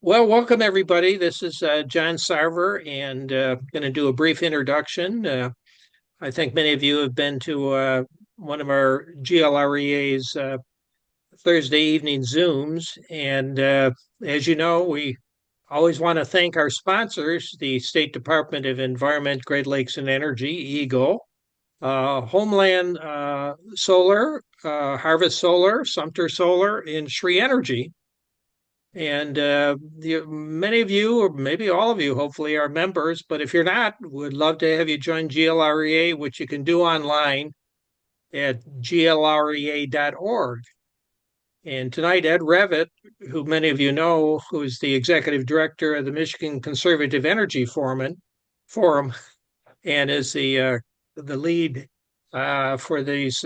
Well, welcome everybody. This is John Sarver, and going to do a brief introduction. I think many of you have been to one of our GLREA's Thursday evening Zooms, and as you know, we always want to thank our sponsors: the State Department of Environment, Great Lakes and Energy, Eagle, Homeland Solar, Harvest Solar, Sumter Solar, and Sri Energy. And many of you, or maybe all of you, hopefully are members. But if you're not, we'd love to have you join GLREA, which you can do online at glrea.org. And tonight, Ed Rivet, who many of you know, who's the executive director of the Michigan Conservative Energy Forum, and is the lead for these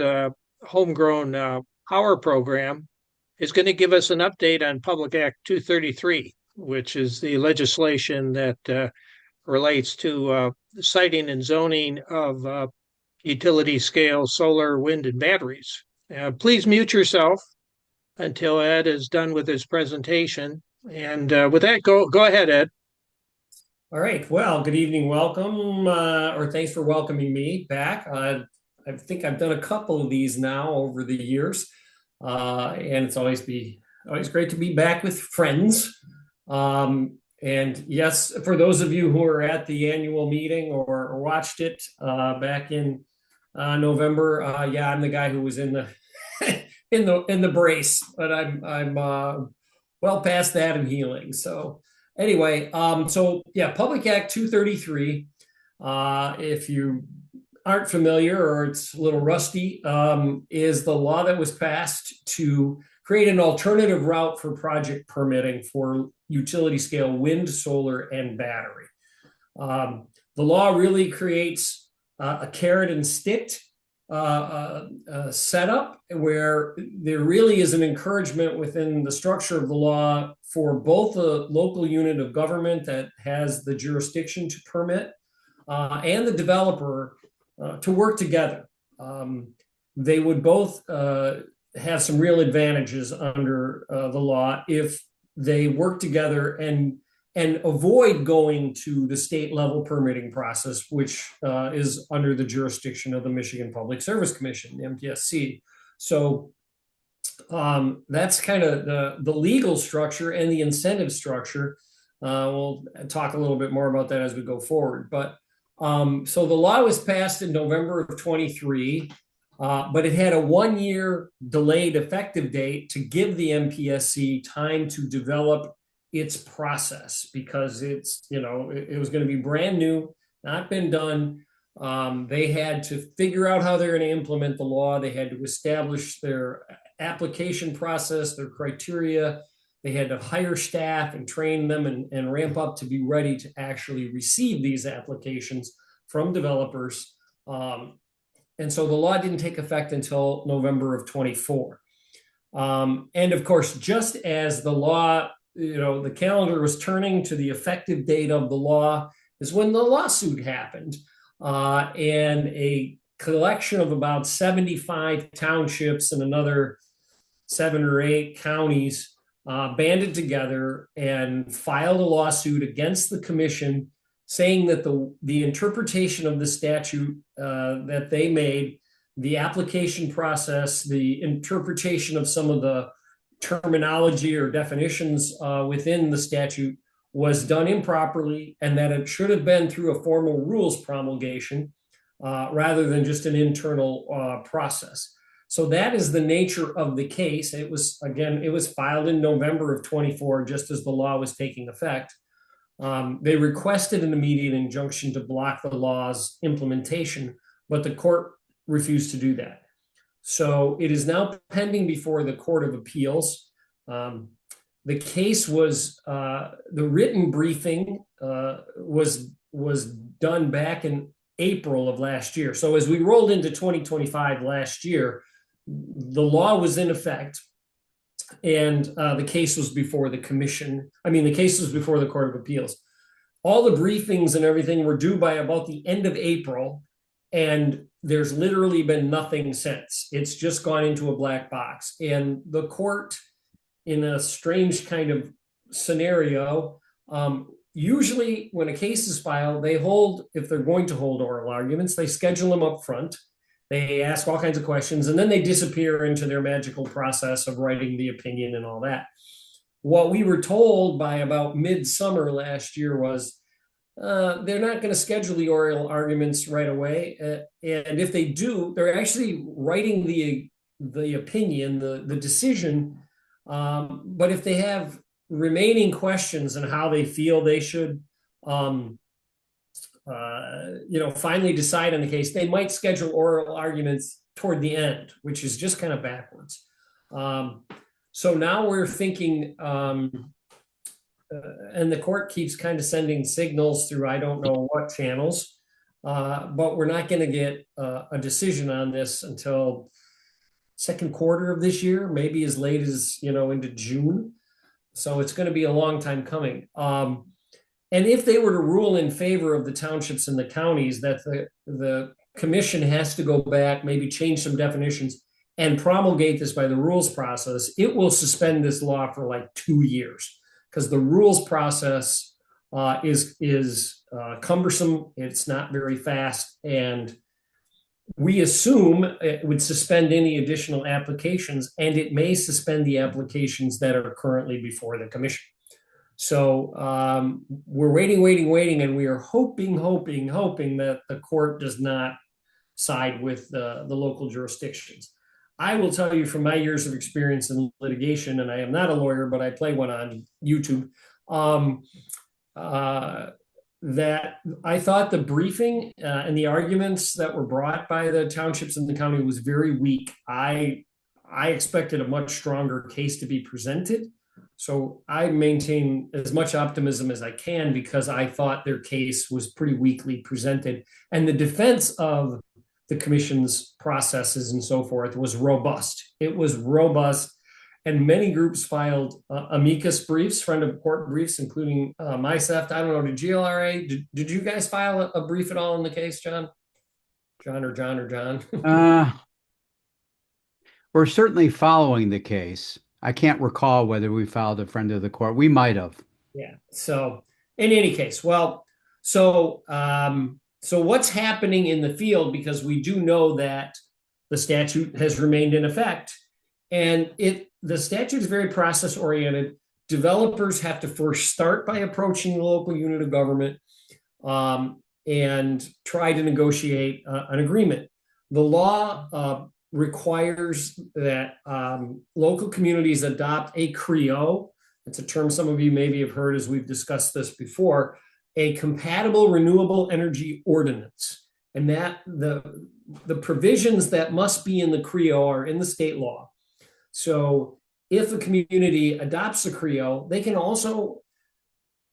homegrown power program, is going to give us an update on Public Act 233, which is the legislation that relates to siting and zoning of utility scale solar, wind, and batteries. Please mute yourself until Ed is done with his presentation. And with that, go ahead, Ed. All right. Well, good evening. Welcome, or thanks for welcoming me back. I think I've done a couple of these now over the years, and it's always great to be back with friends. And yes, for those of you who are at the annual meeting or watched it back in November, yeah, I'm the guy who was in the in the brace, but I'm well past that and healing. So. Anyway, so yeah, Public Act 233, if you aren't familiar or it's a little rusty, is the law that was passed to create an alternative route for project permitting for utility scale wind, solar, and battery. The law really creates a carrot and stick setup where there really is an encouragement within the structure of the law for both the local unit of government that has the jurisdiction to permit and the developer to work together. They would both have some real advantages under the law if they work together and avoid going to the state level permitting process, which is under the jurisdiction of the Michigan Public Service Commission, the MPSC. So that's kind of the legal structure and the incentive structure. We'll talk a little bit more about that as we go forward. But so the law was passed in November of 23, but it had a 1-year delayed effective date to give the MPSC time to develop its process because it was going to be brand new, not been done. They had to figure out how they're going to implement the law. They had to establish their application process, their criteria. They had to hire staff and train them and ramp up to be ready to actually receive these applications from developers. And so the law didn't take effect until November of 24. And of course, just as the law, the calendar was turning to the effective date of the law is when the lawsuit happened. And a collection of about 75 townships and another 7 or 8 counties banded together and filed a lawsuit against the commission saying that the interpretation of the statute that they made, the application process, the interpretation of some of the terminology or definitions within the statute was done improperly, and that it should have been through a formal rules promulgation rather than just an internal process. So that is the nature of the case. It was filed in November of 24, just as the law was taking effect. They requested an immediate injunction to block the law's implementation, but the court refused to do that. So it is now pending before the Court of Appeals. The case was, the written briefing was done back in April of last year. So as we rolled into 2025 last year, the law was in effect and the case was before the commission. The case was before the Court of Appeals. All the briefings and everything were due by about the end of April, and there's literally been nothing since. It's just gone into a black box. And the court, in a strange kind of scenario, usually when a case is filed, they hold, if they're going to hold oral arguments, they schedule them up front. They ask all kinds of questions, and then they disappear into their magical process of writing the opinion and all that. What we were told by about midsummer last year was they're not going to schedule the oral arguments right away. And if they do, they're actually writing the opinion, the decision. But if they have remaining questions on how they feel they should, finally decide on the case, they might schedule oral arguments toward the end, which is just kind of backwards. So now we're thinking, and the court keeps kind of sending signals through I don't know what channels, but we're not going to get a decision on this until second quarter of this year, maybe as late as, into June. So it's going to be a long time coming. And if they were to rule in favor of the townships and the counties, that the commission has to go back, maybe change some definitions and promulgate this by the rules process, it will suspend this law for like 2 years, because the rules process is cumbersome. It's not very fast. And we assume it would suspend any additional applications, and it may suspend the applications that are currently before the commission. So we're waiting, and we are hoping that the court does not side with the local jurisdictions. I will tell you from my years of experience in litigation, and I am not a lawyer, but I play one on YouTube, that I thought the briefing and the arguments that were brought by the townships and the county was very weak. I expected a much stronger case to be presented. So I maintain as much optimism as I can, because I thought their case was pretty weakly presented. And the defense of the commission's processes and so forth was robust. It was robust. And many groups filed amicus briefs, friend of court briefs, including MCEF. I don't know, did GLREA, did you guys file a brief at all in the case, John? John? We're certainly following the case. I can't recall whether we filed a friend of the court. We might have. Yeah. So in any case, well, so what's happening in the field, because we do know that the statute has remained in effect, and the statute is very process oriented. Developers have to first start by approaching the local unit of government and try to negotiate an agreement. The law requires that local communities adopt a CREO. It's a term some of you maybe have heard as we've discussed this before, a compatible renewable energy ordinance. And that the provisions that must be in the CREO are in the state law. So if a community adopts the CREO, they can also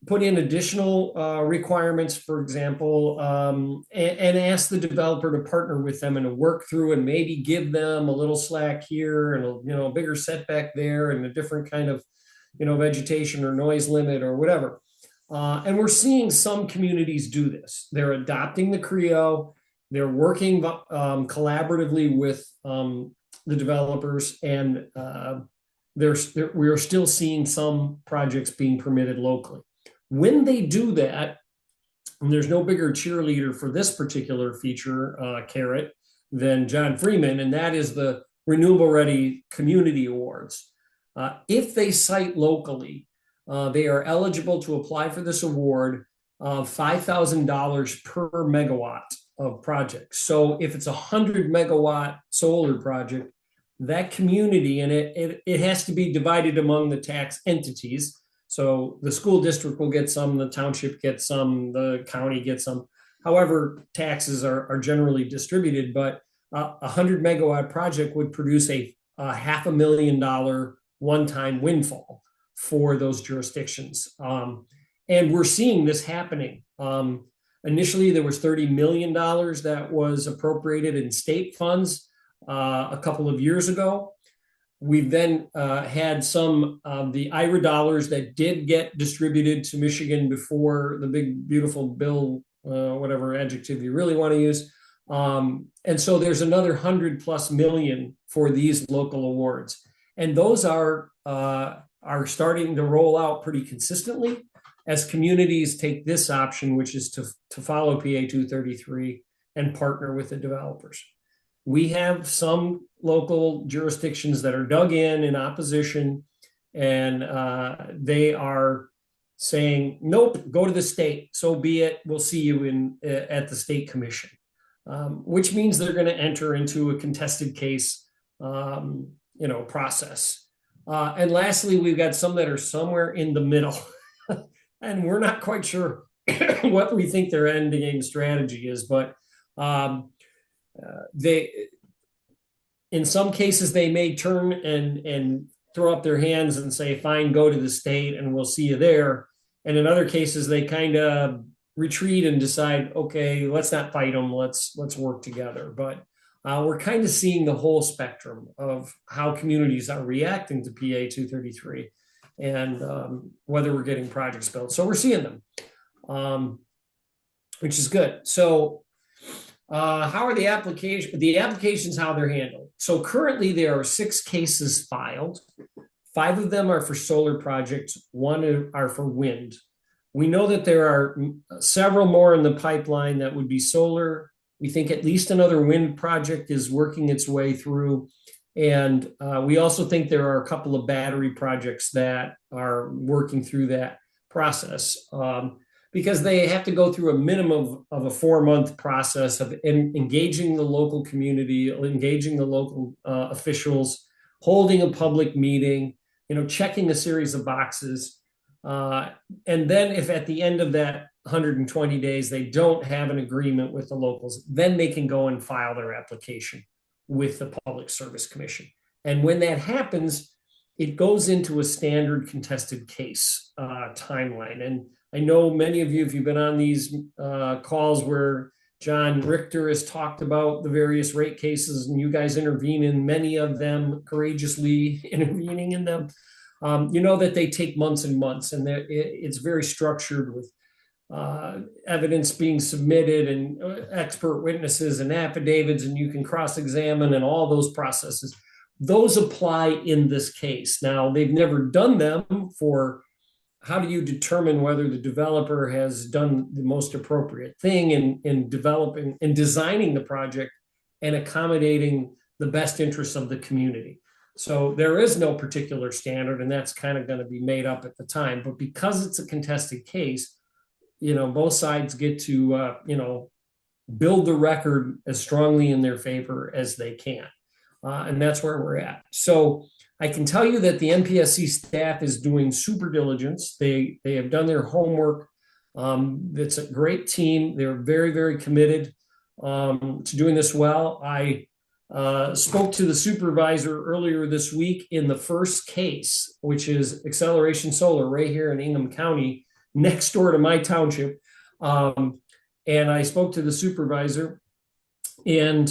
put in additional requirements, for example, and ask the developer to partner with them and to work through and maybe give them a little slack here and a bigger setback there and a different kind of vegetation or noise limit or whatever. And we're seeing some communities do this. They're adopting the CREO. They're working collaboratively with the developers, and we are still seeing some projects being permitted locally. When they do that, and there's no bigger cheerleader for this particular feature, carrot, than John Freeman, and that is the Renewable Ready Community Awards. If they site locally, they are eligible to apply for this award of $5,000 per megawatt of projects. So if it's a 100 megawatt solar project, that community, and it has to be divided among the tax entities. So the school district will get some, the township gets some, the county gets some. However, taxes are generally distributed, but a 100 megawatt project would produce a $500,000 one-time windfall for those jurisdictions. And we're seeing this happening. Initially, there was $30 million that was appropriated in state funds a couple of years ago. We've then had some of the IRA dollars that did get distributed to Michigan before the big, beautiful bill, whatever adjective you really want to use. And so there's another 100+ million for these local awards. And those are are starting to roll out pretty consistently as communities take this option, which is to follow PA233 and partner with the developers. We have some local jurisdictions that are dug in opposition, and they are saying, nope, go to the state. So be it. We'll see you at the state commission, which means they're going to enter into a contested case, process. And lastly, we've got some that are somewhere in the middle, and we're not quite sure what we think their end game strategy is. But in some cases, they may turn and throw up their hands and say, fine, go to the state and we'll see you there. And in other cases, they kind of retreat and decide, okay, let's not fight them. Let's work together. But we're kind of seeing the whole spectrum of how communities are reacting to PA233 and whether we're getting projects built. So we're seeing them, which is good. So how are the applications, how they're handled? So currently there are 6 cases filed. 5 of them are for solar projects. 1 are for wind. We know that there are several more in the pipeline that would be solar. We think at least another wind project is working its way through. And we also think there are a couple of battery projects that are working through that process. Because they have to go through a minimum of a 4-month process of engaging the local community, engaging the local officials, holding a public meeting, checking a series of boxes. And then if at the end of that 120 days, they don't have an agreement with the locals, then they can go and file their application with the Public Service Commission. And when that happens, it goes into a standard contested case timeline. And I know many of you, if you've been on these calls where John Richter has talked about the various rate cases and you guys intervene in many of them, courageously intervening in them, you know that they take months and months, and it's very structured with evidence being submitted and expert witnesses and affidavits, and you can cross-examine and all those processes. Those apply in this case. Now, they've never done them for how do you determine whether the developer has done the most appropriate thing in developing and designing the project and accommodating the best interests of the community. So there is no particular standard, and that's kind of going to be made up at the time. But because it's a contested case, both sides get to, build the record as strongly in their favor as they can. And that's where we're at. So I can tell you that the MPSC staff is doing super diligence. They have done their homework. It's a great team. They're very, very committed to doing this well. I spoke to the supervisor earlier this week in the first case, which is Acceleration Solar right here in Ingham County, next door to my township. And I spoke to the supervisor, and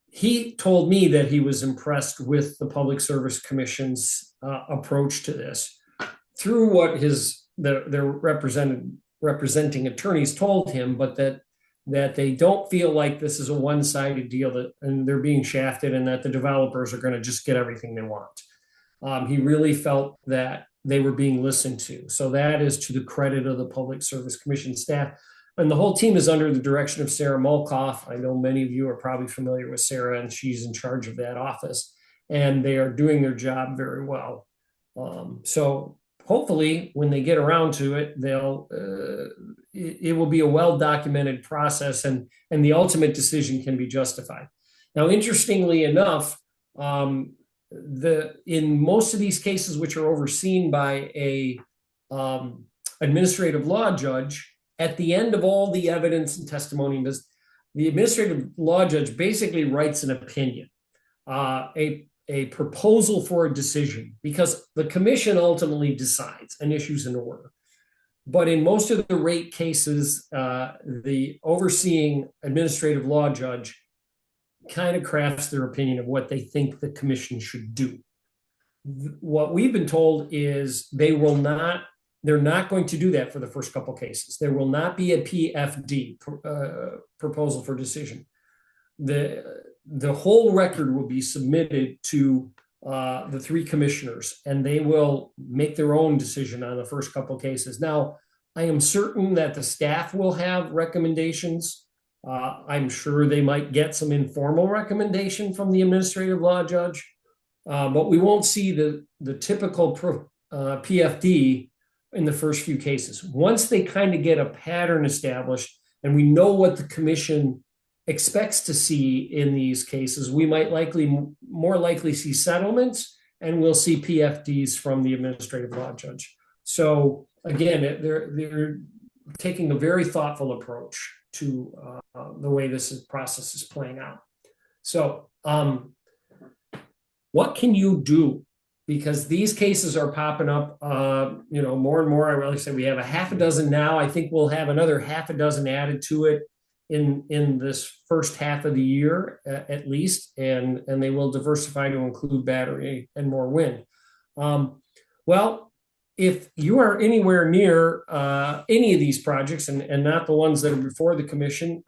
he told me that he was impressed with the Public Service Commission's approach to this through what their representing attorneys told him, but that they don't feel like this is a one-sided deal and they're being shafted and that the developers are going to just get everything they want. He really felt that they were being listened to. So that is to the credit of the Public Service Commission staff. And the whole team is under the direction of Sarah Molkoff. I know many of you are probably familiar with Sarah, and she's in charge of that office. And they are doing their job very well. So hopefully, when they get around to it, it will be a well-documented process, and the ultimate decision can be justified. Now, interestingly enough, in most of these cases, which are overseen by a administrative law judge, at the end of all the evidence and testimony, the administrative law judge basically writes an opinion, a proposal for a decision, because the commission ultimately decides and issues an order. But in most of the rate cases, the overseeing administrative law judge kind of crafts their opinion of what they think the commission should do. What we've been told is they're not going to do that for the first couple cases. There will not be a PFD, proposal for decision. The whole record will be submitted to the three commissioners, and they will make their own decision on the first couple of cases. Now, I am certain that the staff will have recommendations. I'm sure they might get some informal recommendation from the administrative law judge, but we won't see the typical PFD in the first few cases. Once they kind of get a pattern established and we know what the commission expects to see in these cases, we might more likely see settlements, and we'll see PFDs from the administrative law judge. So again, they're taking a very thoughtful approach to the way this process is playing out. So what can you do? Because these cases are popping up, more and more. I really say we have a half a dozen now. I think we'll have another half a dozen added to it in this first half of the year, at least, and they will diversify to include battery and more wind. Well, if you are anywhere near any of these projects and not the ones that are before the commission,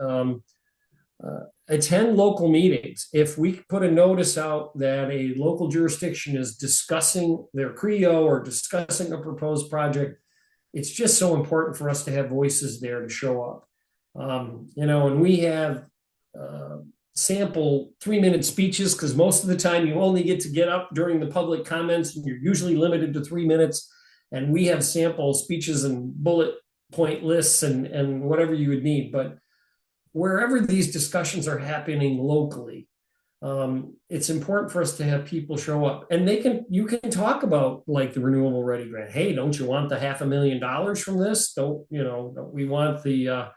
attend local meetings. If we put a notice out that a local jurisdiction is discussing their CREA or discussing a proposed project, it's just so important for us to have voices there to show up. And we have sample 3-minute speeches, because most of the time you only get to get up during the public comments, and you're usually limited to 3 minutes. And we have sample speeches and bullet point lists and whatever you would need. But wherever these discussions are happening locally, it's important for us to have people show up, and you can talk about like the Renewable Ready grant. Hey, don't you want the $500,000 from this? Don't we want the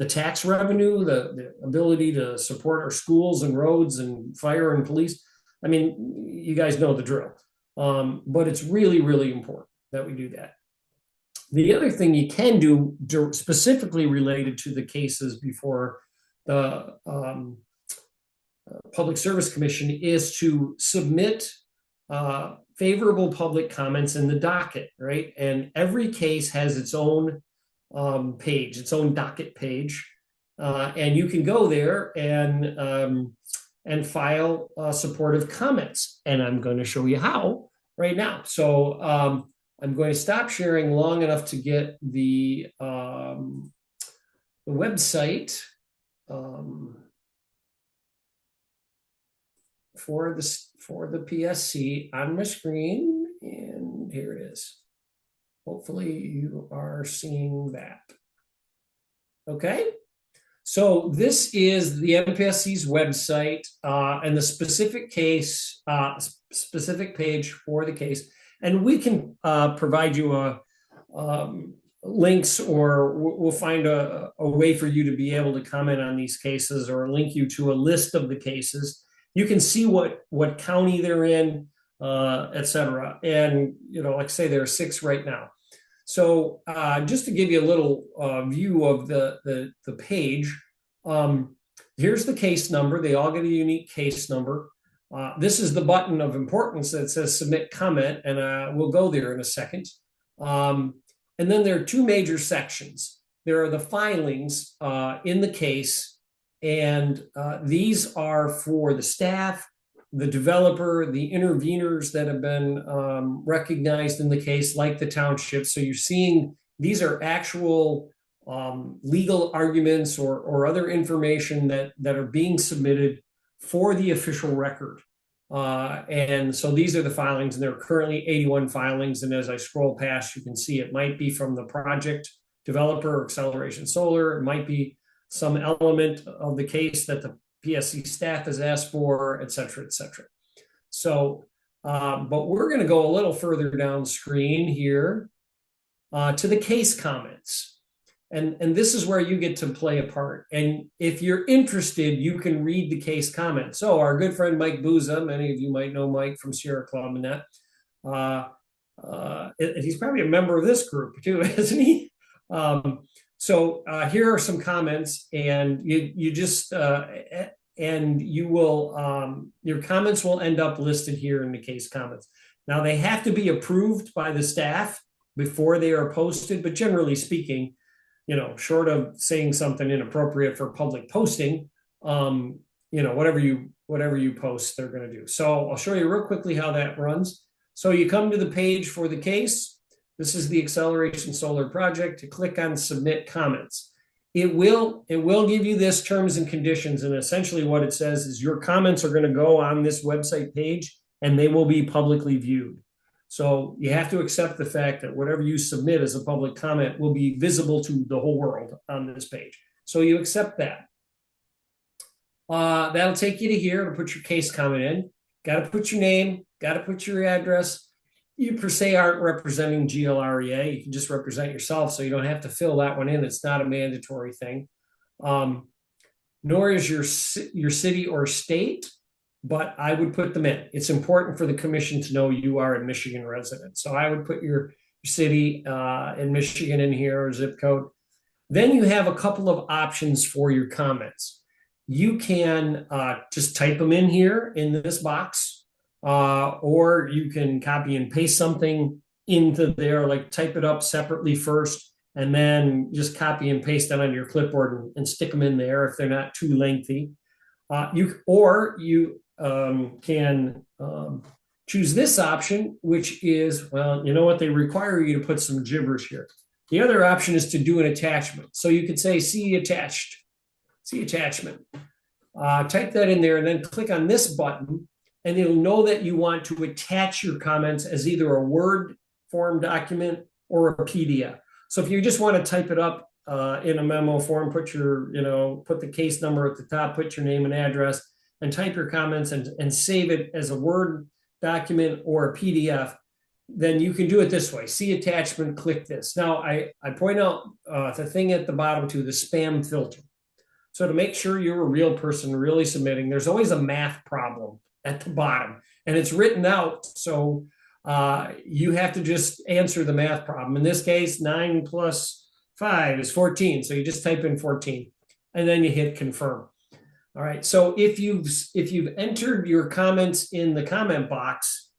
tax revenue, the ability to support our schools and roads and fire and police? I mean, you guys know the drill. But it's really, really important that we do that. The other thing you can do specifically related to the cases before the Public Service Commission is to submit favorable public comments in the docket, right? And every case has its own page, its own docket page, and you can go there and file supportive comments. And I'm going to show you how right now. So I'm going to stop sharing long enough to get the website for the PSC on my screen, and here it is. Hopefully you are seeing that. Okay, so this is the MPSC's website and the specific page for the case. And we can provide you links, or we'll find a way for you to be able to comment on these cases, or link you to a list of the cases. You can see what county they're in, et cetera. And, like I say, there are 6 right now. So just to give you a little view of the page, here's the case number. They all get a unique case number. This is the button of importance that says submit comment, and we'll go there in a second. And then there are 2 major sections. There are the filings in the case, and these are for the staff, the developer, the interveners that have been recognized in the case, like the township. So you're seeing these are actual legal arguments or other information that are being submitted for the official record. And so these are the filings, and there are currently 81 filings. And as I scroll past, you can see it might be from the project developer, Acceleration Solar. It might be some element of the case that the PSC staff has asked for, et cetera, et cetera. So, but we're going to go a little further down screen here to the case comments. And this is where you get to play a part. And if you're interested, you can read the case comments. So our good friend Mike Booza, many of you might know Mike from Sierra Club and that. He's probably a member of this group too, isn't he? So here are some comments, and you just and you will your comments will end up listed here in the case comments. Now they have to be approved by the staff before they are posted, but generally speaking, short of saying something inappropriate for public posting, whatever you post, they're going to do. So I'll show you real quickly how that runs. So you come to the page for the case. This is the Acceleration Solar Project. To click on Submit Comments. It will give you this terms and conditions, and essentially what it says is your comments are going to go on this website page and they will be publicly viewed. So you have to accept the fact that whatever you submit as a public comment will be visible to the whole world on this page. So you accept that. That'll take you to here to put your case comment in. Got to put your name, got to put your address. You per se aren't representing GLREA. You can just represent yourself, so you don't have to fill that one in. It's not a mandatory thing. Nor is your city or state, but I would put them in. It's important for the commission to know you are a Michigan resident. So I would put your city in Michigan in here, or zip code. Then you have a couple of options for your comments. You can just type them in here in this box, or you can copy and paste something into there, like type it up separately first, and then just copy and paste it on your clipboard and stick them in there if they're not too lengthy. You can choose this option, which is, well, you know what, they require you to put some gibberish here. The other option is to do an attachment. So you could say, see attached, see attachment. Type that in there and then click on this button, and it'll know that you want to attach your comments as either a Word form document or a PDF. So if you just want to type it up in a memo form, put the case number at the top, put your name and address, and type your comments and save it as a Word document or a PDF, then you can do it this way. See attachment, click this. Now, I point out the thing at the bottom too, the spam filter. So to make sure you're a real person really submitting, there's always a math problem at the bottom, and it's written out. So you have to just answer the math problem. In this case, 9 plus 5 is 14. So you just type in 14 and then you hit confirm. All right. So if you've entered your comments in the comment box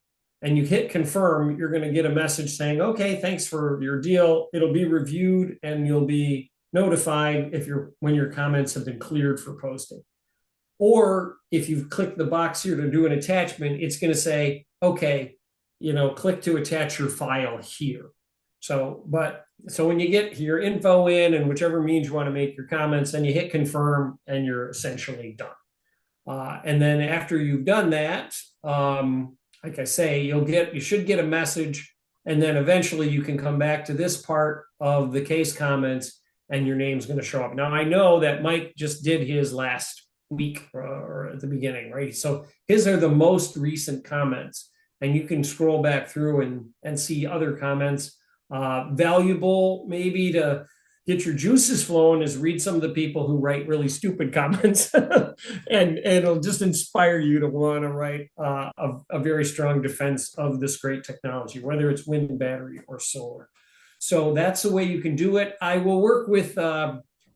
and you hit confirm, you're going to get a message saying, okay, thanks for your deal. It'll be reviewed and you'll be notified when your comments have been cleared for posting. Or if you've clicked the box here to do an attachment, it's going to say, okay, click to attach your file here. So when you get your info in and whichever means you want to make your comments, then you hit confirm and you're essentially done. And then after you've done that, like I say, you should get a message, and then eventually you can come back to this part of the case comments and your name's going to show up. Now, I know that Mike just did his last week or at the beginning, right? So his are the most recent comments, and you can scroll back through and see other comments. Valuable maybe to get your juices flowing is read some of the people who write really stupid comments and it'll just inspire you to want to write a very strong defense of this great technology, whether it's wind, battery, or solar. So that's the way you can do it. I will work with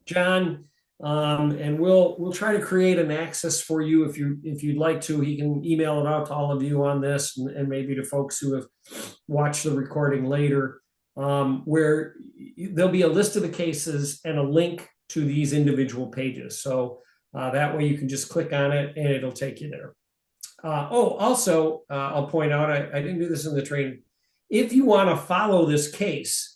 John, and we'll try to create an access for you if you'd like to. He can email it out to all of you on this, and maybe to folks who have watched the recording later, where there'll be a list of the cases and a link to these individual pages. So that way you can just click on it and it'll take you there. Also, I'll point out, I didn't do this in the training. If you want to follow this case,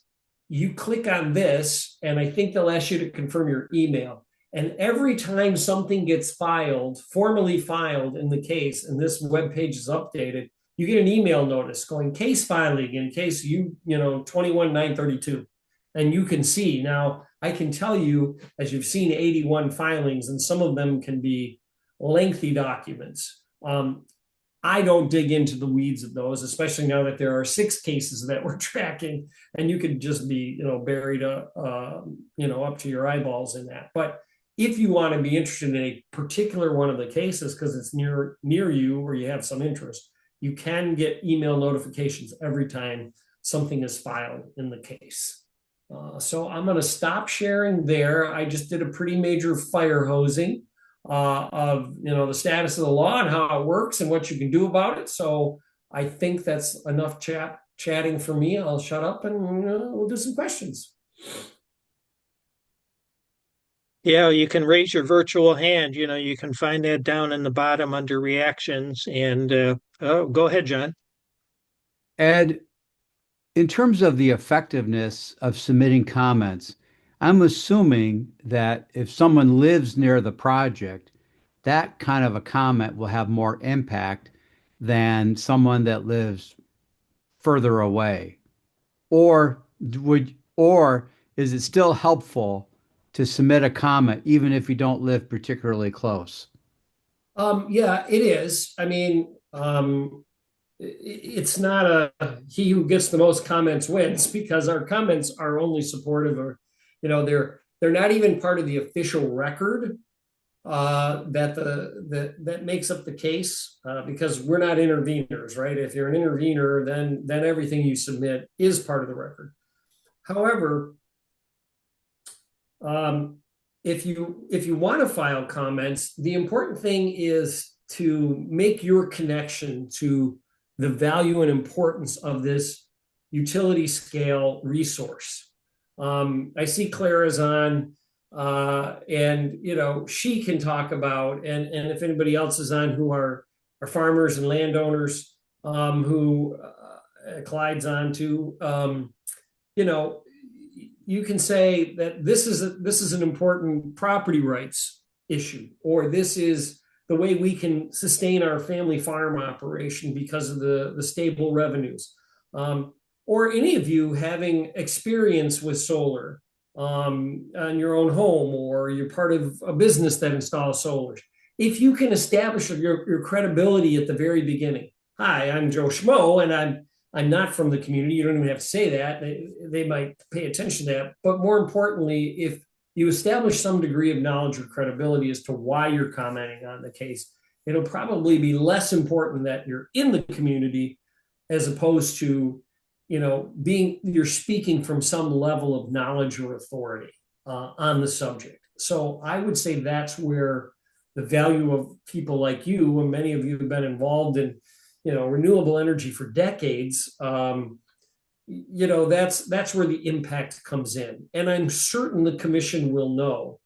you click on this, and I think they'll ask you to confirm your email. And every time something gets formally filed in the case, and this web page is updated, you get an email notice going case filing in case 21-932. And you can see, now I can tell you, as you've seen 81 filings, and some of them can be lengthy documents. I don't dig into the weeds of those, especially now that there are 6 cases that we're tracking, and you could just be, buried, up to your eyeballs in that. But if you want to be interested in a particular one of the cases because it's near you or you have some interest, you can get email notifications every time something is filed in the case. So I'm going to stop sharing there. I just did a pretty major fire hosing of the status of the law and how it works and what you can do about it. So I think that's enough chatting for me. I'll shut up and we'll do some questions. Yeah, you can raise your virtual hand. You can find that down in the bottom under reactions. And oh, go ahead, John. Ed, in terms of the effectiveness of submitting comments, I'm assuming that if someone lives near the project, that kind of a comment will have more impact than someone that lives further away. Or is it still helpful to submit a comment even if you don't live particularly close? Yeah, it is. I mean, it's not a he who gets the most comments wins, because our comments are only supportive, or they're not even part of the official record that makes up the case, because we're not interveners, right? If you're an intervener, then everything you submit is part of the record. However, if you want to file comments, the important thing is to make your connection to the value and importance of this utility scale resource. I see Clara's on, and she can talk about, and if anybody else is on who are farmers and landowners, who Clyde's on too. You can say that this is an important property rights issue, or this is the way we can sustain our family farm operation because of the stable revenues. Or any of you having experience with solar on your own home, or you're part of a business that installs solar. If you can establish your credibility at the very beginning. Hi, I'm Joe Schmo, and I'm not from the community. You don't even have to say that. They might pay attention to that. But more importantly, if you establish some degree of knowledge or credibility as to why you're commenting on the case, it'll probably be less important that you're in the community, as opposed to, you're speaking from some level of knowledge or authority on the subject. So I would say that's where the value of people like you, and many of you have been involved in renewable energy for decades, that's where the impact comes in. And I'm certain the commission will know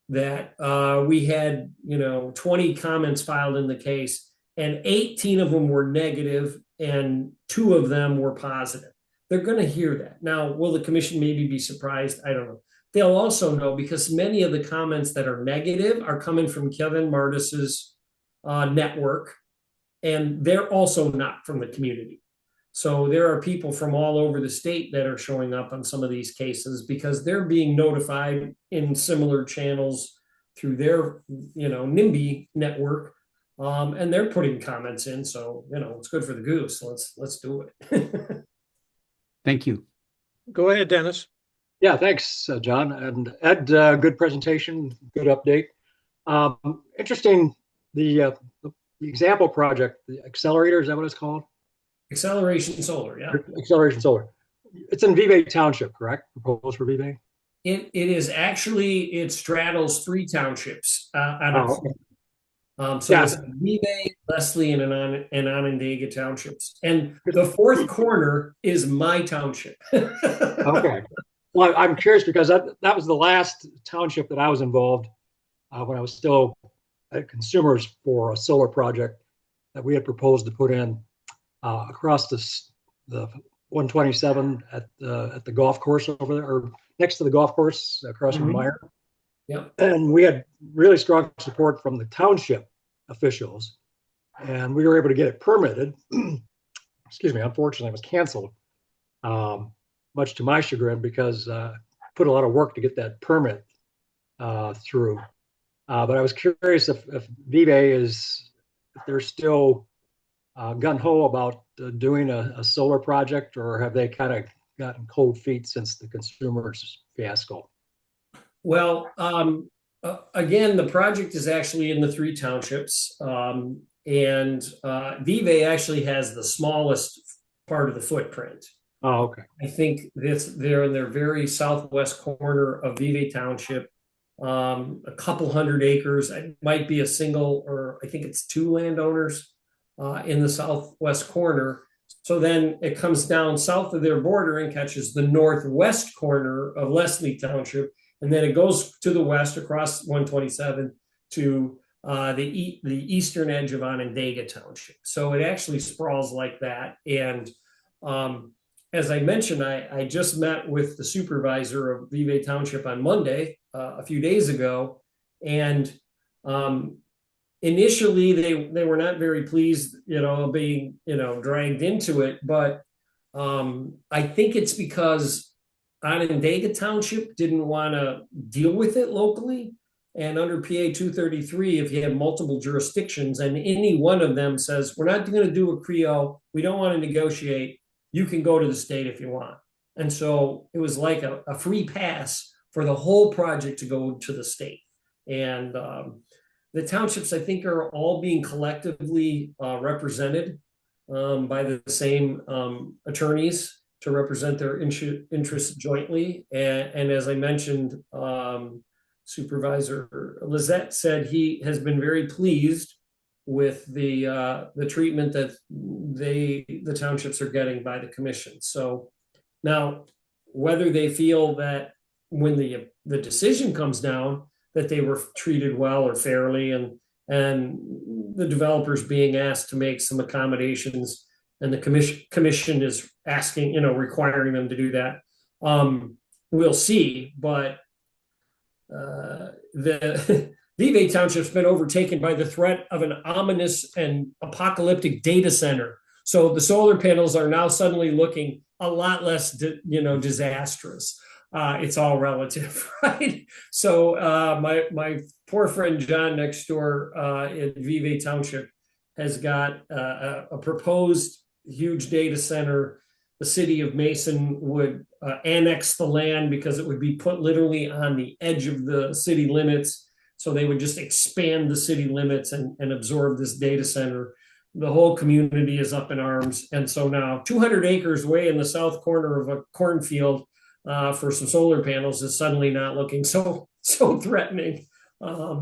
that we had 20 comments filed in the case, and 18 of them were negative and 2 of them were positive. They're going to hear that. Now, will the commission maybe be surprised? I don't know. They'll also know, because many of the comments that are negative are coming from Kevin Martis's network, and they're also not from the community. So there are people from all over the state that are showing up on some of these cases because they're being notified in similar channels through their, NIMBY network, and they're putting comments in. So it's good for the goose. Let's do it. Thank you. Go ahead, Dennis. Yeah, thanks, John. And Ed, good presentation, good update. Interesting, the example project, the accelerator, is that what it's called? Acceleration Solar, yeah. Acceleration Solar. It's in Rivet Township, correct? Proposed for Rivet? It is actually, it straddles 3 townships. So yeah. It's Rivet, Leslie, and Onondaga townships. And the 4th corner is my township. Okay. Well, I'm curious because that was the last township that I was involved when I was still at Consumers for a solar project that we had proposed to put in across the 127 at the golf course over there, or next to the golf course across from Meyer. Yep. And we had really strong support from the township officials, and we were able to get it permitted. Excuse me. Unfortunately, it was canceled, much to my chagrin, because put a lot of work to get that permit through. But I was curious if Vive if they're still gung-ho about doing a solar project, or have they kind of gotten cold feet since the Consumers fiasco? Well, again, the project is actually in the 3 townships, and Vive actually has the smallest part of the footprint. Oh, okay. I think they're in their very southwest corner of Vive Township, a couple hundred acres. It might be a single, or I think it's 2 landowners in the southwest corner. So then it comes down south of their border and catches the northwest corner of Leslie Township. and then it goes to the west across 127 to the eastern edge of Onondaga Township. So it actually sprawls like that. And as I mentioned, I just met with the supervisor of Rivet Township on Monday, a few days ago, and initially they were not very pleased, being dragged into it. But I think it's because Onondaga Township didn't want to deal with it locally. And under PA233, if you have multiple jurisdictions and any one of them says, we're not going to do a CREO, we don't want to negotiate, you can go to the state if you want. And so it was like a free pass for the whole project to go to the state. And the townships, I think, are all being collectively represented by the same attorneys to represent their interests jointly. And as I mentioned, Supervisor Lizette said he has been very pleased with the treatment that the townships are getting by the commission. So now, whether they feel that when the decision comes down that they were treated well or fairly, and the developers being asked to make some accommodations, and the commission is asking, requiring them to do that, we'll see. But the Rivet Township's been overtaken by the threat of an ominous and apocalyptic data center. So the solar panels are now suddenly looking a lot less, disastrous. It's all relative, right? So my poor friend John next door in Rivet Township has got a proposed huge data center. The city of Mason would annex the land because it would be put literally on the edge of the city limits. So they would just expand the city limits and absorb this data center. The whole community is up in arms. And so now 200 acres way in the south corner of a cornfield for some solar panels is suddenly not looking so threatening.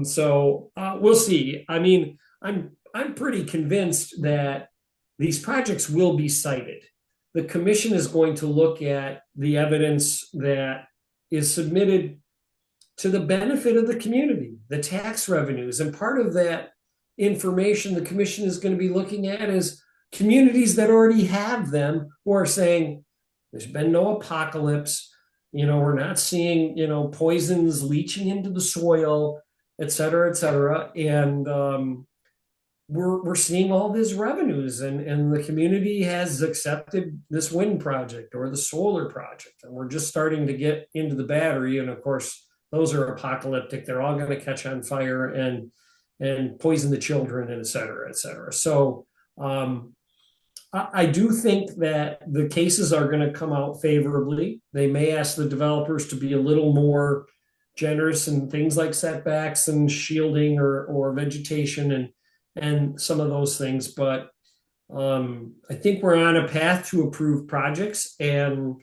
So we'll see. I mean, I'm pretty convinced that these projects will be cited. The commission is going to look at the evidence that is submitted to the benefit of the community, the tax revenues. And part of that information the commission is going to be looking at is communities that already have them who are saying, there's been no apocalypse, we're not seeing, poisons leaching into the soil, et cetera, et cetera. And we're seeing all these revenues, and the community has accepted this wind project or the solar project, and we're just starting to get into the battery. And of course, those are apocalyptic. They're all going to catch on fire and poison the children, and et cetera, et cetera. So I do think that the cases are going to come out favorably. They may ask the developers to be a little more generous in things like setbacks and shielding or vegetation and some of those things. But I think we're on a path to approve projects, and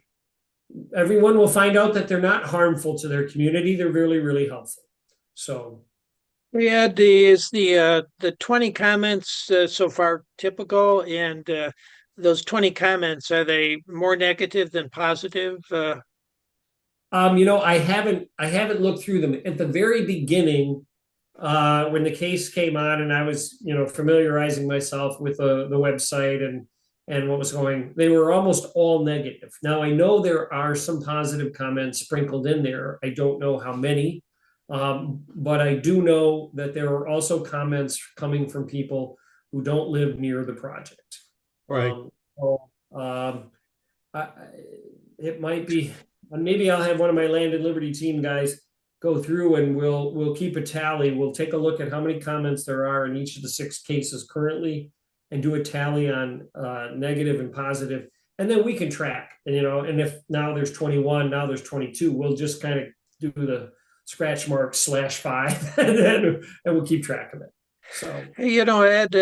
everyone will find out that they're not harmful to their community. They're really, really helpful. So. Yeah, is the 20 comments so far typical? And those 20 comments, are they more negative than positive? I haven't looked through them. At the very beginning, when the case came on and I was, familiarizing myself with the website and what was going, they were almost all negative. Now, I know there are some positive comments sprinkled in there. I don't know how many, but I do know that there are also comments coming from people who don't live near the project. Right. It might be, maybe I'll have one of my Land and Liberty team guys go through and we'll keep a tally. We'll take a look at how many comments there are in each of the 6 cases currently and do a tally on negative and positive. And then we can track, and if now there's 21, now there's 22, we'll just kind of do the scratch mark /5 and we'll keep track of it. So, Ed,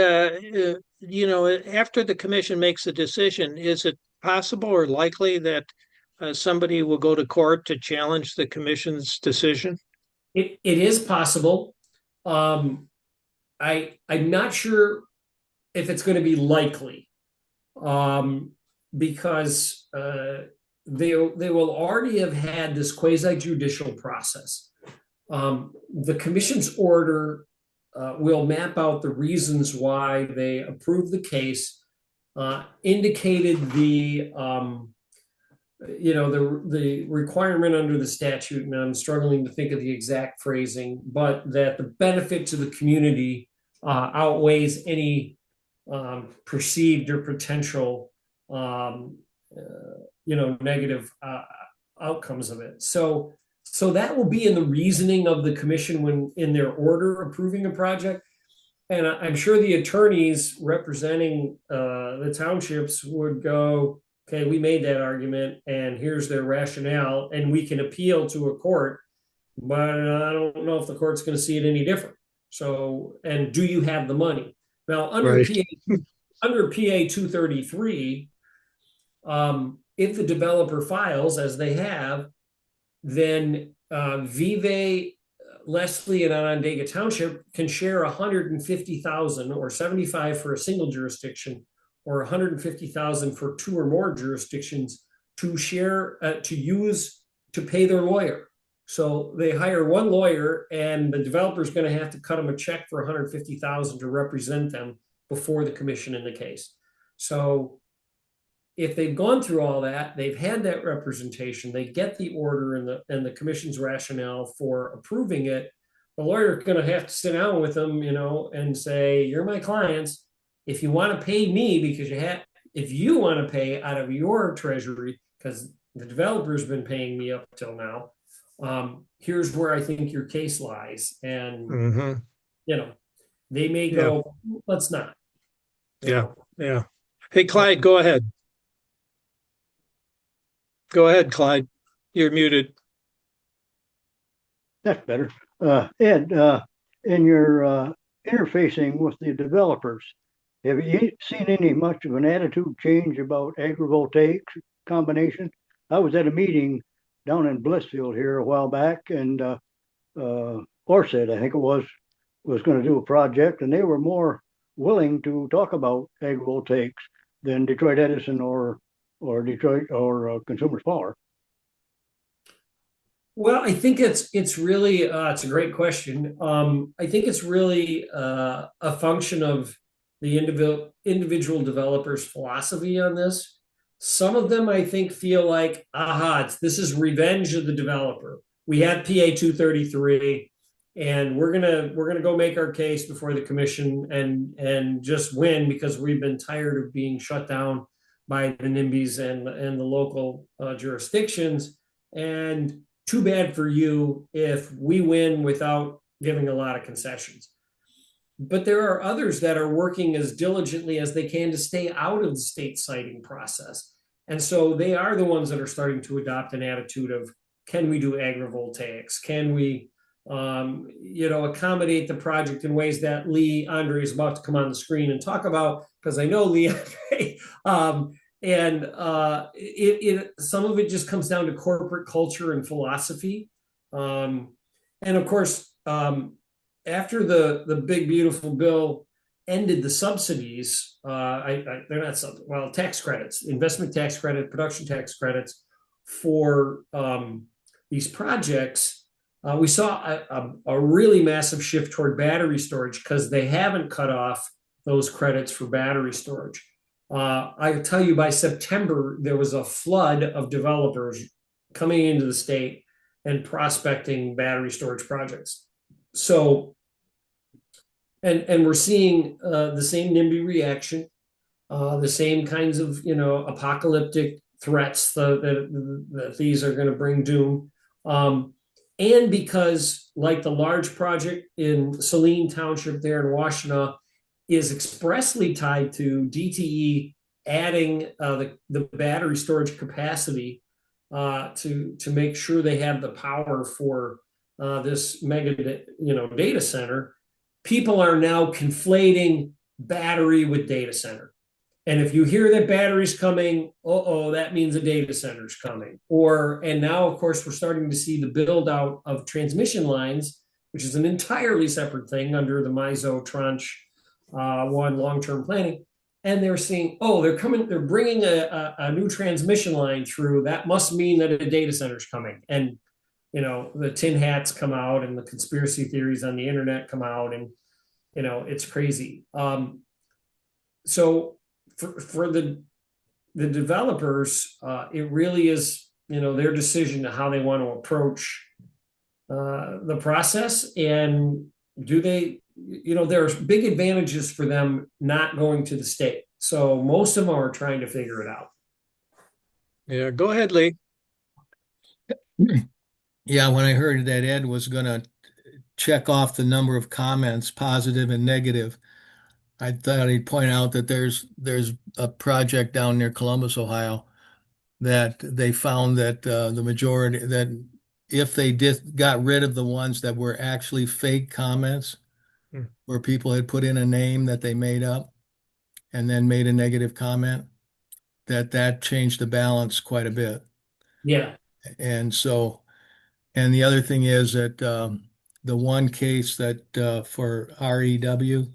after the commission makes a decision, is it possible or likely that somebody will go to court to challenge the commission's decision? It is possible. I'm not sure if it's going to be likely, because they will already have had this quasi-judicial process. The commission's order will map out the reasons why they approved the case, indicated the the requirement under the statute, and I'm struggling to think of the exact phrasing, but that the benefit to the community outweighs any perceived or potential negative outcomes of it. So that will be in the reasoning of the commission when in their order approving a project. And I'm sure the attorneys representing the townships would go, okay, we made that argument and here's their rationale, and we can appeal to a court, but I don't know if the court's going to see it any different. So, and do you have the money? Now, under PA233, if the developer files, as they have, then Rivet, Leslie, and Onondaga Township can share $150,000 or $75,000 for a single jurisdiction, or $150,000 for 2 or more jurisdictions to share, to use to pay their lawyer. So they hire one lawyer, and the developer is going to have to cut them a check for $150,000 to represent them before the commission in the case. So if they've gone through all that, they've had that representation, they get the order and the commission's rationale for approving it, the lawyer is going to have to sit down with them, and say, you're my clients. If you want to pay me because if you want to pay out of your treasury, because the developer's been paying me up till now, here's where I think your case lies. And, they may go, let's not. Yeah. Hey, Clyde, go ahead. Go ahead, Clyde. You're muted. That's better. Ed, in your interfacing with the developers, have you seen any much of an attitude change about agrivoltaics combination? I was at a meeting down in Blissfield here a while back, and Orsted, I think it was going to do a project, and they were more willing to talk about agrivoltaics than Detroit Edison or Detroit or Consumers Power. Well, I think it's really it's a great question. I think it's really a function of the individual developers' philosophy on this. Some of them, I think, feel like, this is revenge of the developer. We have PA233, and we're gonna go make our case before the commission and just win, because we've been tired of being shut down by the NIMBYs and the local jurisdictions. And too bad for you if we win without giving a lot of concessions. But there are others that are working as diligently as they can to stay out of the state siting process. And so they are the ones that are starting to adopt an attitude of, can we do agrivoltaics? Can we accommodate the project in ways that Lee Andre is about to come on the screen and talk about, because I know Lee Andre. Some of it just comes down to corporate culture and philosophy. And of course, after the big beautiful bill ended the subsidies, they're not tax credits, investment tax credit, production tax credits for these projects, we saw a really massive shift toward battery storage, because they haven't cut off those credits for battery storage. I tell you, by September, there was a flood of developers coming into the state and prospecting battery storage projects. So, and we're seeing the same NIMBY reaction, the same kinds of apocalyptic threats that these are going to bring doom, and because, like the large project in Saline Township there in Washtenaw is expressly tied to DTE adding the battery storage capacity to make sure they have the power for this mega data center. People are now conflating battery with data center. And if you hear that battery's coming, that means a data center's coming. And now, of course, we're starting to see the build out of transmission lines, which is an entirely separate thing under the MISO Tranche 1 long-term planning. and they're seeing, oh, they're bringing a new transmission line through. That must mean that a data center is coming. And, the tin hats come out and the conspiracy theories on the internet come out, and, it's crazy. So for the developers, it really is, their decision to how they want to approach the process. And do they, there's big advantages for them not going to the state. So most of them are trying to figure it out. Yeah, go ahead, Lee. Yeah, when I heard that Ed was going to check off the number of comments, positive and negative, I thought he'd point out that there's a project down near Columbus, Ohio, that they found that the majority that if they got rid of the ones that were actually fake comments, where people had put in a name that they made up and then made a negative comment, that changed the balance quite a bit. Yeah. And so, and the other thing is that the one case that for RWE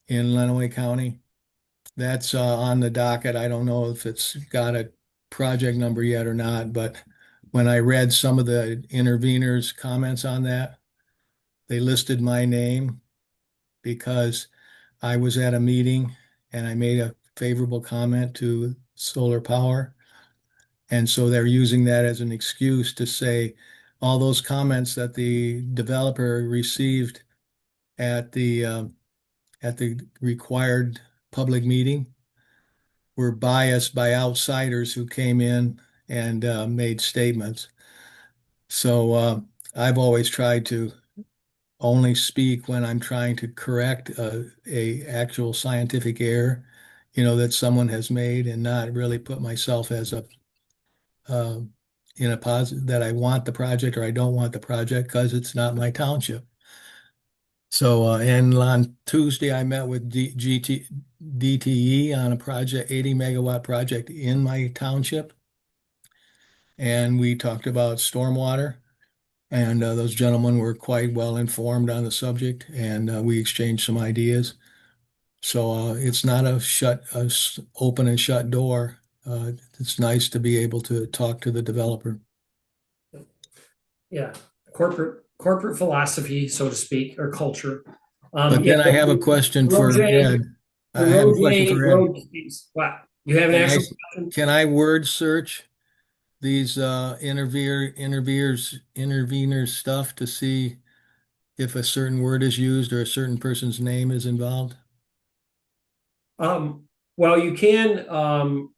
in Lenawee County, that's on the docket. I don't know if it's got a project number yet or not, but when I read some of the interveners' comments on that, they listed my name because I was at a meeting and I made a favorable comment to solar power. And so they're using that as an excuse to say all those comments that the developer received at the required public meeting were biased by outsiders who came in and made statements. So I've always tried to only speak when I'm trying to correct a actual scientific error, that someone has made, and not really put myself as a in a positive that I want the project or I don't want the project because it's not my township. So and on Tuesday I met with DTE on a project, 80 megawatt project in my township, and we talked about stormwater. And those gentlemen were quite well informed on the subject, and we exchanged some ideas. So it's not a open and shut door. It's nice to be able to talk to the developer. Yeah. Corporate philosophy, so to speak, or culture. But then I have a question for Ed. I have a question for Ed. Wow. You have an actual question? Can I word search these interveners stuff to see if a certain word is used or a certain person's name is involved? Well, you can,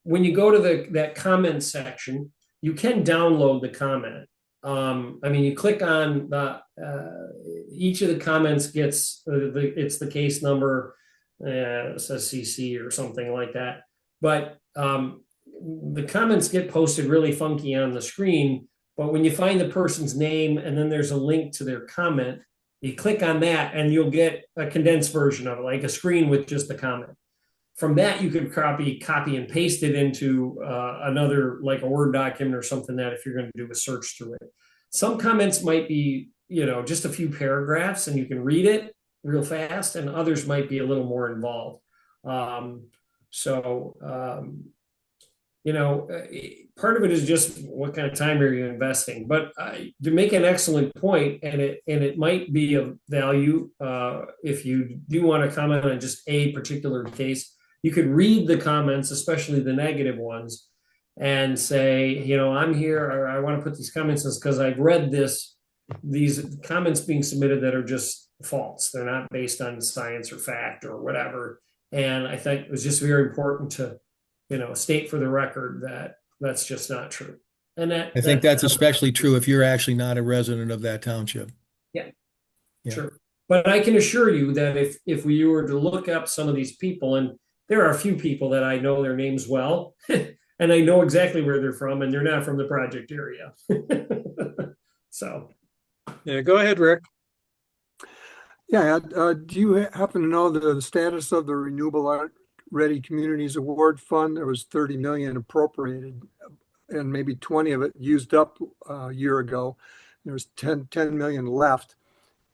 when you go to that comment section, you can download the comment. I mean, you click on each of the comments gets it's the case number, it says CC or something like that. But the comments get posted really funky on the screen. But when you find the person's name and then there's a link to their comment, you click on that and you'll get a condensed version of it, like a screen with just the comment. From that, you could copy and paste it into another, like a Word document or something, that if you're going to do a search through it. Some comments might be, just a few paragraphs and you can read it real fast, and others might be a little more involved. Part of it is just what kind of time are you investing. But to make an excellent point, and it might be of value if you do want to comment on just a particular case. You could read the comments, especially the negative ones, and say, I'm here, or I want to put these comments in because I've read these comments being submitted that are just false. They're not based on science or fact or whatever. And I think it was just very important to, state for the record that that's just not true. And I think that's especially true if you're actually not a resident of that township. Yeah. Sure. But I can assure you that if we were to look up some of these people, and there are a few people that I know their names well, and I know exactly where they're from, and they're not from the project area. So. Yeah, go ahead, Rick. Yeah, do you happen to know the status of the Renewable Ready Communities Award Fund? There was 30 million appropriated, and maybe 20 of it used up a year ago. There's 10 million left.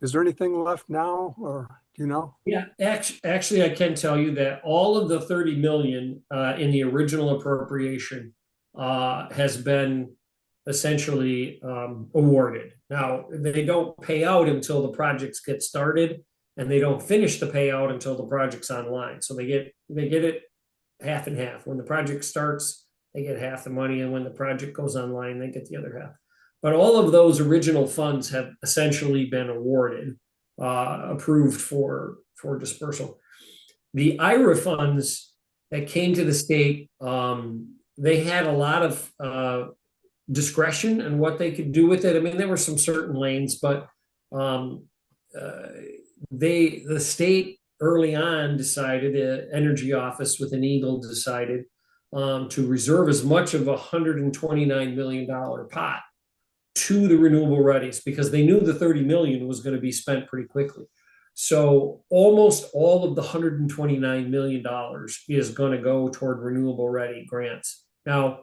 Is there anything left now, or? Do you know? Yeah, actually, I can tell you that all of the 30 million in the original appropriation has been essentially awarded. Now, they don't pay out until the projects get started, and they don't finish the payout until the project's online. So they get it half and half. When the project starts, they get half the money, and when the project goes online, they get the other half. But all of those original funds have essentially been awarded, approved for dispersal. The IRA funds that came to the state, they had a lot of discretion and what they could do with it. I mean, there were some certain lanes, but um, uh, the state early on decided, the energy office with an eagle decided to reserve as much of $129 million pot to the renewable readies because they knew the 30 million was going to be spent pretty quickly. So almost all of the $129 million is going to go toward renewable ready grants. Now,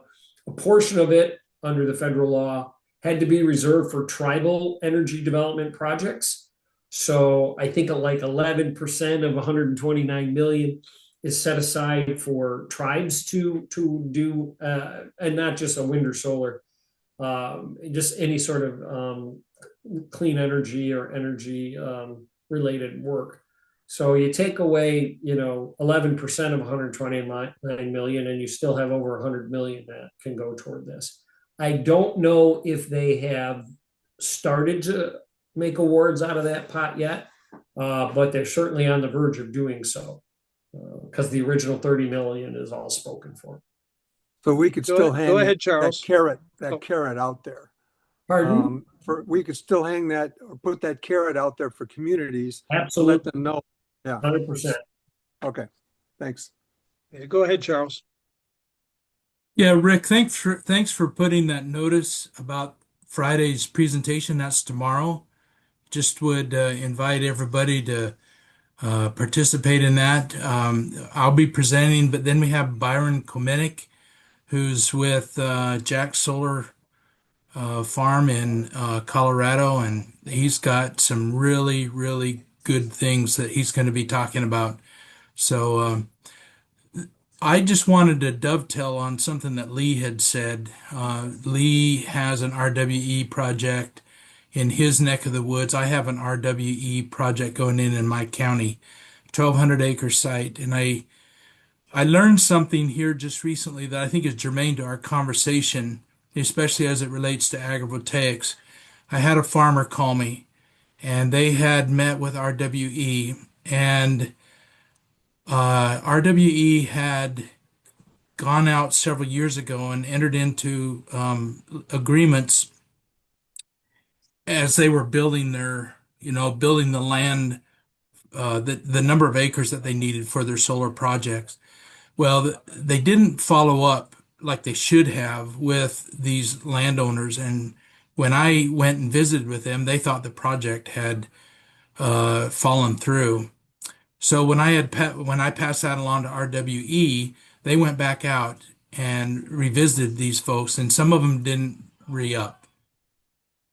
a portion of it under the federal law had to be reserved for tribal energy development projects. So I think like 11% of 129 million is set aside for tribes to do, and not just a wind or solar, just any sort of clean energy or energy related work. So you take away, 11% of 129 million, and you still have over 100 million that can go toward this. I don't know if they have started to make awards out of that pot yet, but they're certainly on the verge of doing so because the original 30 million is all spoken for. So we could still hang Go ahead, that Charles. carrot, Oh. out there. Pardon? We could still hang that or put that carrot out there for communities to let Absolutely. them know. Yeah. 100%. Okay. Thanks. Go ahead, Charles. Yeah, Rick, thanks for putting that notice about Friday's presentation. That's tomorrow. Just would invite everybody to participate in that. I'll be presenting, but then we have Byron Komenick, who's with Jack Solar Farm in Colorado, and he's got some really, really good things that he's going to be talking about. So I just wanted to dovetail on something that Lee had said. Lee has an RWE project in his neck of the woods. I have an RWE project going in my county, 1,200 acre site, and I learned something here just recently that I think is germane to our conversation, especially as it relates to agrivoltaics. I had a farmer call me, and they had met with RWE, and RWE had gone out several years ago and entered into agreements as they were building building the land, the number of acres that they needed for their solar projects. Well, they didn't follow up like they should have with these landowners. And when I went and visited with them, they thought the project had fallen through. So when I passed that along to RWE, they went back out and revisited these folks, and some of them didn't re-up.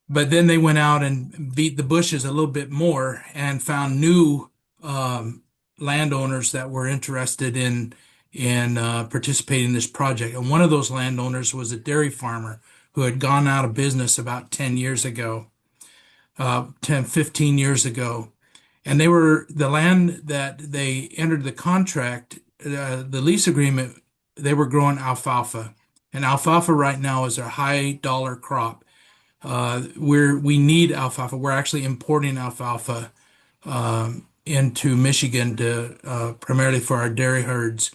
But then they went out and beat the bushes a little bit more and found new landowners that were interested in participating in this project. And one of those landowners was a dairy farmer who had gone out of business about 10 years ago, 15 years ago. And the land that they entered the contract, the lease agreement, they were growing alfalfa. And alfalfa right now is a high dollar crop. We need alfalfa. We're actually importing alfalfa into Michigan to primarily for our dairy herds.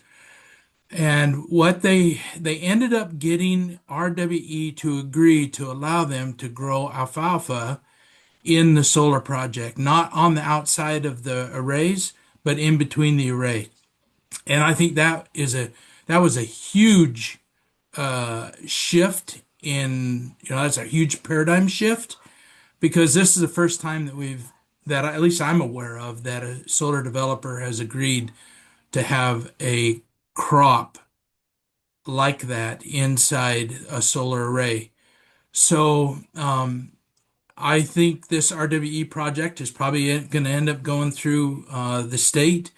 And what they ended up getting RWE to agree to allow them to grow alfalfa in the solar project, not on the outside of the arrays, but in between the array. And I think that was a huge shift that's a huge paradigm shift, because this is the first time that at least I'm aware of, that a solar developer has agreed to have a crop like that inside a solar array. So I think this RWE project is probably going to end up going through the state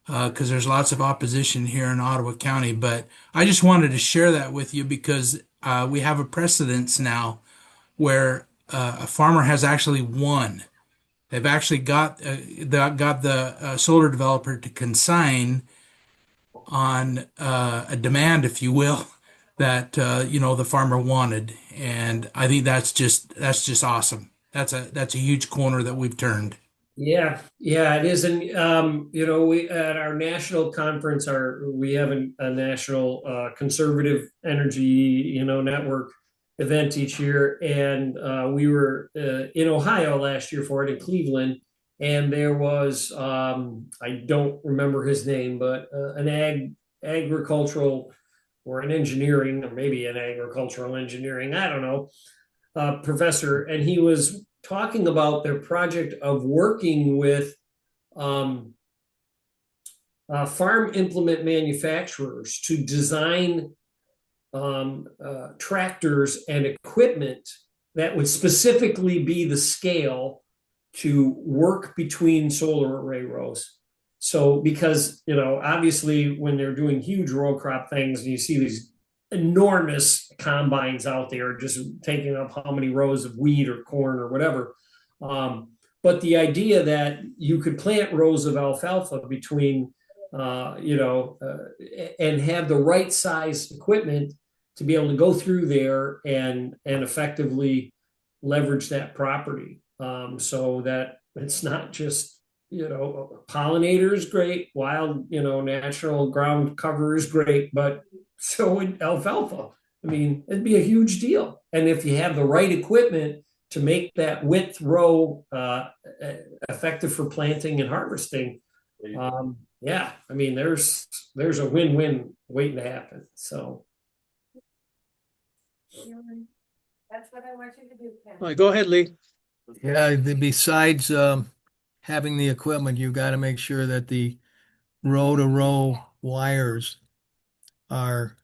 because there's lots of opposition here in Ottawa County. But I just wanted to share that with you because we have a precedence now where a farmer has actually won. They've actually got the solar developer to consign on a demand, if you will, that the farmer wanted, and I think that's just awesome. That's a huge corner that we've turned. Yeah, it is. And we at our national conference, we have a national conservative energy, network event each year, and we were in Ohio last year for it in Cleveland, and there was I don't remember his name, but an agricultural or an engineering, or maybe an agricultural engineering, I don't know, professor, and he was talking about their project of working with um, farm implement manufacturers to design tractors and equipment that would specifically be the scale to work between solar array rows. So, because, obviously when they're doing huge row crop things and you see these enormous combines out there just taking up how many rows of wheat or corn or whatever. But the idea that you could plant rows of alfalfa between, and have the right size equipment to be able to go through there and effectively leverage that property, so that it's not just pollinator is great, wild, natural ground cover is great, but so would alfalfa. I mean, it'd be a huge deal. And if you have the right equipment to make that width row effective for planting and harvesting, yeah, I mean, there's a win-win waiting to happen. So that's what I want you to do, Ken. Well, go ahead, Lee. Yeah, besides having the equipment, you've got to make sure that the row to row wires are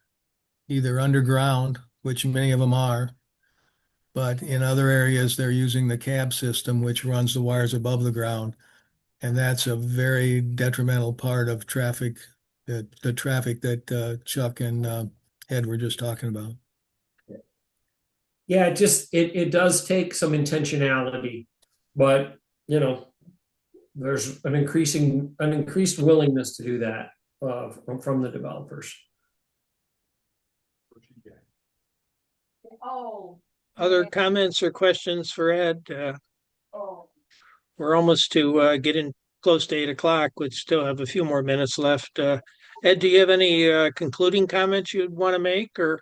either underground, which many of them are, but in other areas they're using the cab system, which runs the wires above the ground. And that's a very detrimental part of traffic, the traffic that Chuck and Ed were just talking about. yeah, it does take some intentionality, but there's an increased willingness to do that from the developers. Oh. Other comments or questions for Ed? Oh. We're almost to getting close to 8 o'clock. We still have a few more minutes left. Ed, do you have any concluding comments you'd want to make, or?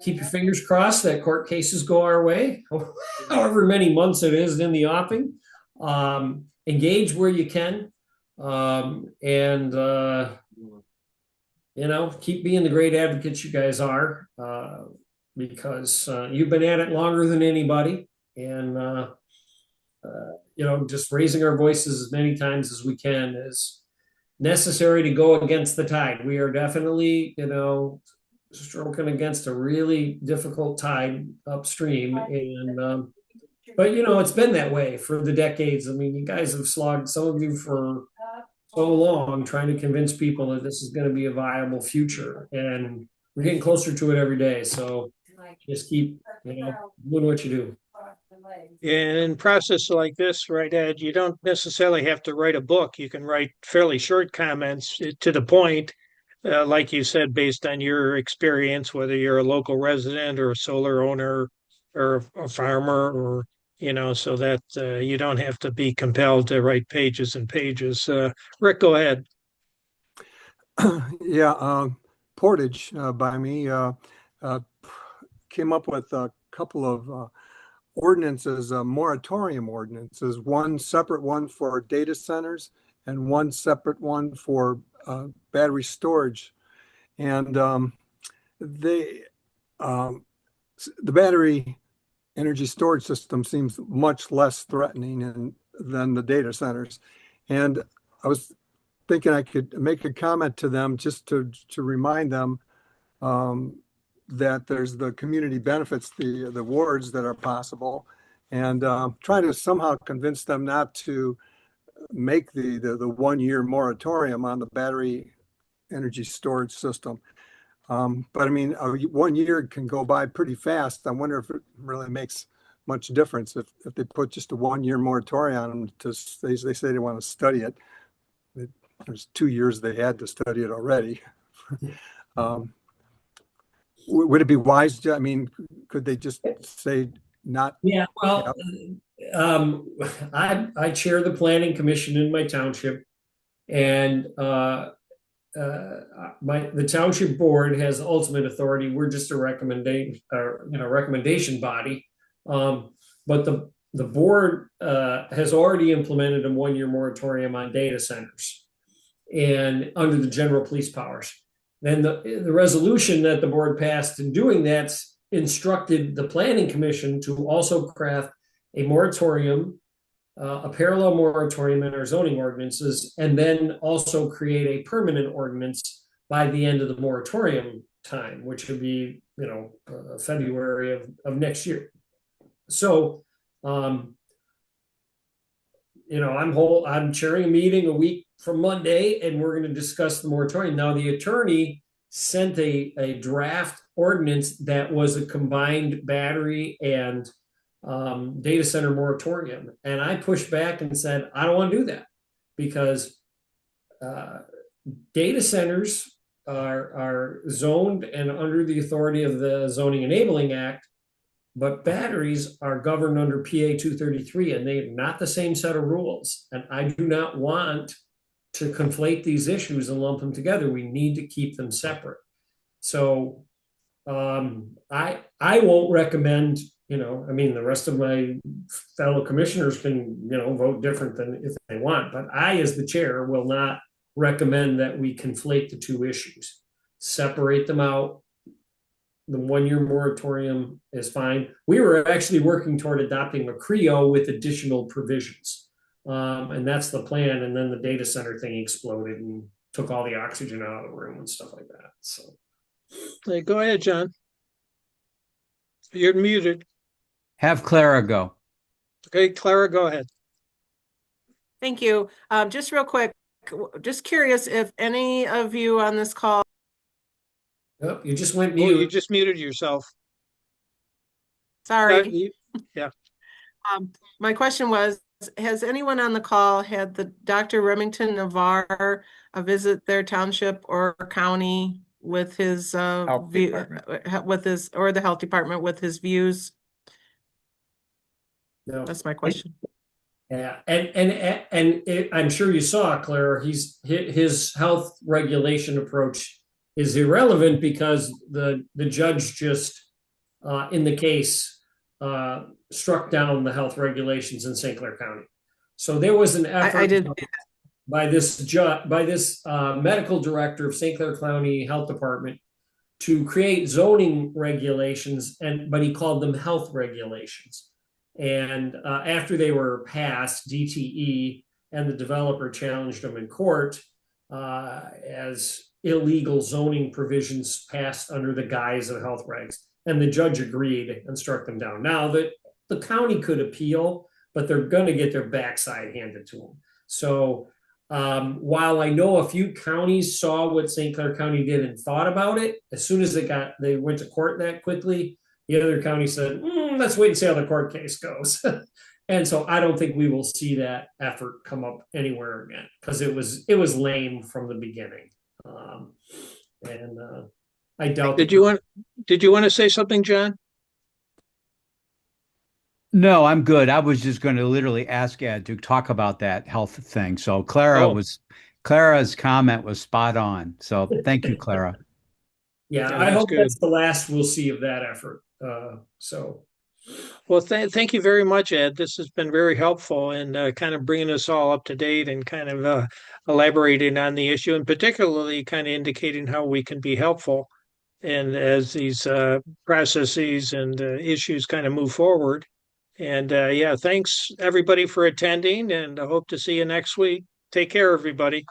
Keep your fingers crossed that court cases go our way, however many months it is in the offing. Engage where you can, and keep being the great advocates you guys are, because you've been at it longer than anybody, and just raising our voices as many times as we can is necessary to go against the tide. We are definitely, stroking against a really difficult tide upstream, and but it's been that way for the decades. I mean, you guys have slogged, some of you, for so long trying to convince people that this is going to be a viable future, and we're getting closer to it every day. So just keep doing what you do. In process like this, right, Ed, you don't necessarily have to write a book. You can write fairly short comments to the point, like you said, based on your experience, whether you're a local resident or a solar owner or a farmer, or, so that you don't have to be compelled to write pages and pages. Rick, go ahead. Yeah, Portage by me came up with a couple of ordinances, moratorium ordinances, one separate one for data centers and one separate one for battery storage. And the battery energy storage system seems much less threatening than the data centers. And I was thinking I could make a comment to them just to remind them, that there's the community benefits, the awards that are possible, and try to somehow convince them not to make the 1 year moratorium on the battery energy storage system. But I mean, 1 year can go by pretty fast. I wonder if it really makes much difference if they put just a 1 year moratorium on them. They say they want to study it. There's 2 years they had to study it already. Would it be wise I mean, could they just say not? Yeah, well, I chair the planning commission in my township, and the township board has ultimate authority. We're just a recommendation body. But the board has already implemented a 1 year moratorium on data centers and under the general police powers. Then the resolution that the board passed in doing that instructed the planning commission to also craft a moratorium, a parallel moratorium in our zoning ordinances, and then also create a permanent ordinance by the end of the moratorium time, which would be, February of next year. So, I'm chairing a meeting a week from Monday, and we're going to discuss the moratorium. Now, the attorney sent a draft ordinance that was a combined battery and data center moratorium. And I pushed back and said, I don't want to do that because data centers are zoned and under the authority of the Zoning Enabling Act, but batteries are governed under PA233, and they have not the same set of rules. And I do not want to conflate these issues and lump them together. We need to keep them separate. So I won't recommend, the rest of my fellow commissioners can, vote different than if they want, but I, as the chair, will not recommend that we conflate the two issues. Separate them out. The 1 year moratorium is fine. We were actually working toward adopting a GLREA with additional provisions. And that's the plan. And then the data center thing exploded and took all the oxygen out of the room and stuff like that. So, Hey, go ahead, John. You're muted. Have Clara go. Okay, Clara, go ahead. Thank you. Just real quick, just curious if any of you on this call. oh, you just went Oh, mute. you just muted yourself. Sorry. Yeah. My question was, has anyone on the call had the Dr. Remington Navarre visit their township or county with his Health department. or the health department with his views? No. That's my question. Yeah, and I'm sure you saw, Claire, his health regulation approach is irrelevant because the judge just in the case struck down the health regulations in St. Clair County. So there was an effort I did. by this medical director of St. Clair County Health Department to create zoning regulations, but he called them health regulations. And after they were passed, DTE and the developer challenged them in court as illegal zoning provisions passed under the guise of health regs. And the judge agreed and struck them down. Now, the county could appeal, but they're going to get their backside handed to them. So while I know a few counties saw what St. Clair County did and thought about it, as soon as they went to court that quickly, the other county said, let's wait and see how the court case goes. And so I don't think we will see that effort come up anywhere again because it was lame from the beginning. I doubt. Did you want to say something, John? No, I'm good. I was just going to literally ask Ed to talk about that health thing. So Clara's comment was spot on. So thank you, Clara. Yeah, Yeah, I hope good. that's the last we'll see of that effort. Well, thank you very much, Ed. This has been very helpful and kind of bringing us all up to date and kind of elaborating on the issue and particularly kind of indicating how we can be helpful. And as these processes and issues kind of move forward. And yeah, thanks everybody for attending and I hope to see you next week. Take care, everybody.